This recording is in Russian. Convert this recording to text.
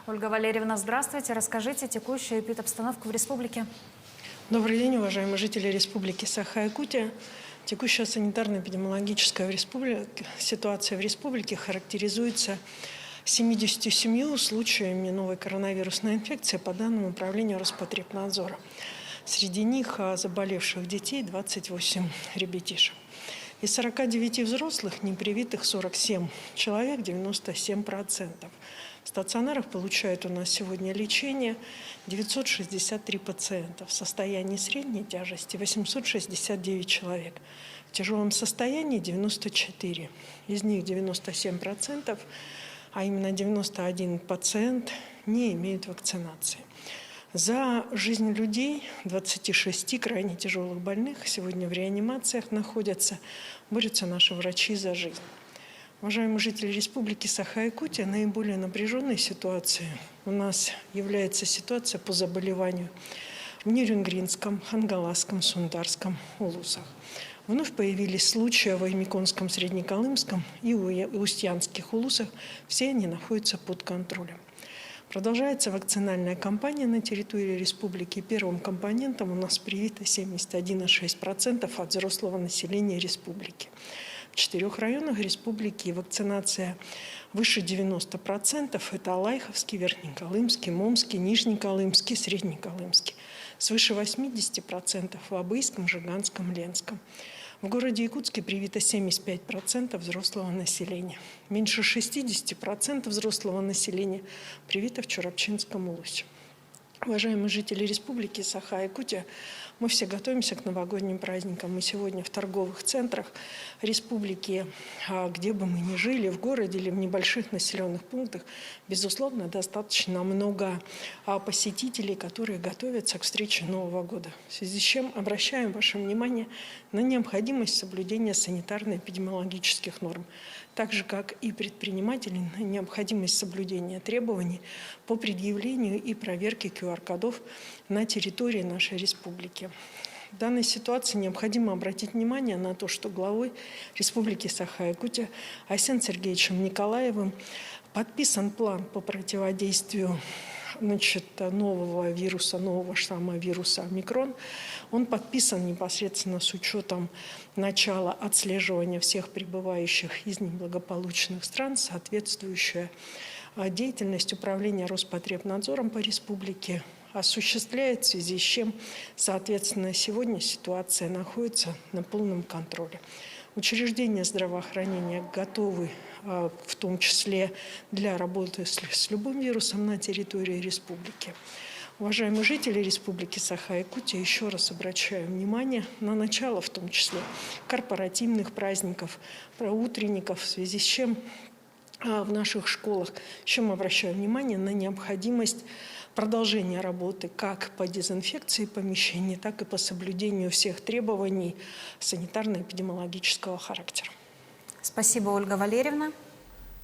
Ольга Валерьевна, здравствуйте. Расскажите текущую эпидобстановку в республике. Добрый день, уважаемые жители Республики Саха-Якутия. Текущая санитарно-эпидемиологическая ситуация в республике характеризуется 77 случаями новой коронавирусной инфекции по данным Управления Роспотребнадзора. Среди них заболевших детей 28 ребятишек. Из 49 взрослых непривитых 47 человек, 97%. В стационарах получают у нас сегодня лечение 963 пациента. В состоянии средней тяжести 869 человек. В тяжелом состоянии 94. Из них 97%, а именно 91 пациент не имеют вакцинации. За жизнь людей, 26 крайне тяжелых больных, сегодня в реанимациях находятся, борются наши врачи за жизнь. Уважаемые жители Республики Саха-Якутия, наиболее напряженной ситуацией у нас является ситуация по заболеванию в Нерюнгринском, Хангаласском, Сундарском, Улусах. Вновь появились случаи в Аймиконском, Среднеколымском и Устьянских Улусах. Все они находятся под контролем. Продолжается вакцинальная кампания на территории республики. Первым компонентом у нас привито 71,6% от взрослого населения республики. В 4 районах республики вакцинация выше 90%. Это Алайховский, Верхнеколымский, Момский, Нижнеколымский, Среднеколымский. Свыше 80% в Абыйском, Жиганском, Ленском. В городе Якутске привито 75% взрослого населения. Меньше 60% взрослого населения привито в Чурапчинском улусе. Уважаемые жители Республики Саха-Якутия, мы все готовимся к новогодним праздникам. Мы сегодня в торговых центрах республики, где бы мы ни жили, в городе или в небольших населенных пунктах, безусловно, достаточно много посетителей, которые готовятся к встрече Нового года. В связи с чем обращаем ваше внимание на необходимость соблюдения санитарно-эпидемиологических норм, так же, как и предприниматели, на необходимость соблюдения требований по предъявлению и проверке QR-кодов на территории нашей республики. В данной ситуации необходимо обратить внимание на то, что главой Республики Саха-Якутия Айсеном Сергеевичем Николаевым подписан план по противодействию нового вируса, нового штамма вируса омикрон. Он подписан непосредственно с учетом начала отслеживания всех прибывающих из неблагополучных стран, соответствующая деятельность Управления Роспотребнадзором по республике осуществляется, в связи с чем, соответственно, сегодня ситуация находится на полном контроле. Учреждения здравоохранения готовы, в том числе для работы с любым вирусом на территории республики. Уважаемые жители Республики Саха-Якутия, еще раз обращаю внимание на начало, в том числе, корпоративных праздников, утренников, в связи с чем в наших школах, чем обращаю внимание на необходимость продолжения работы как по дезинфекции помещений, так и по соблюдению всех требований санитарно-эпидемиологического характера. Спасибо, Ольга Валерьевна.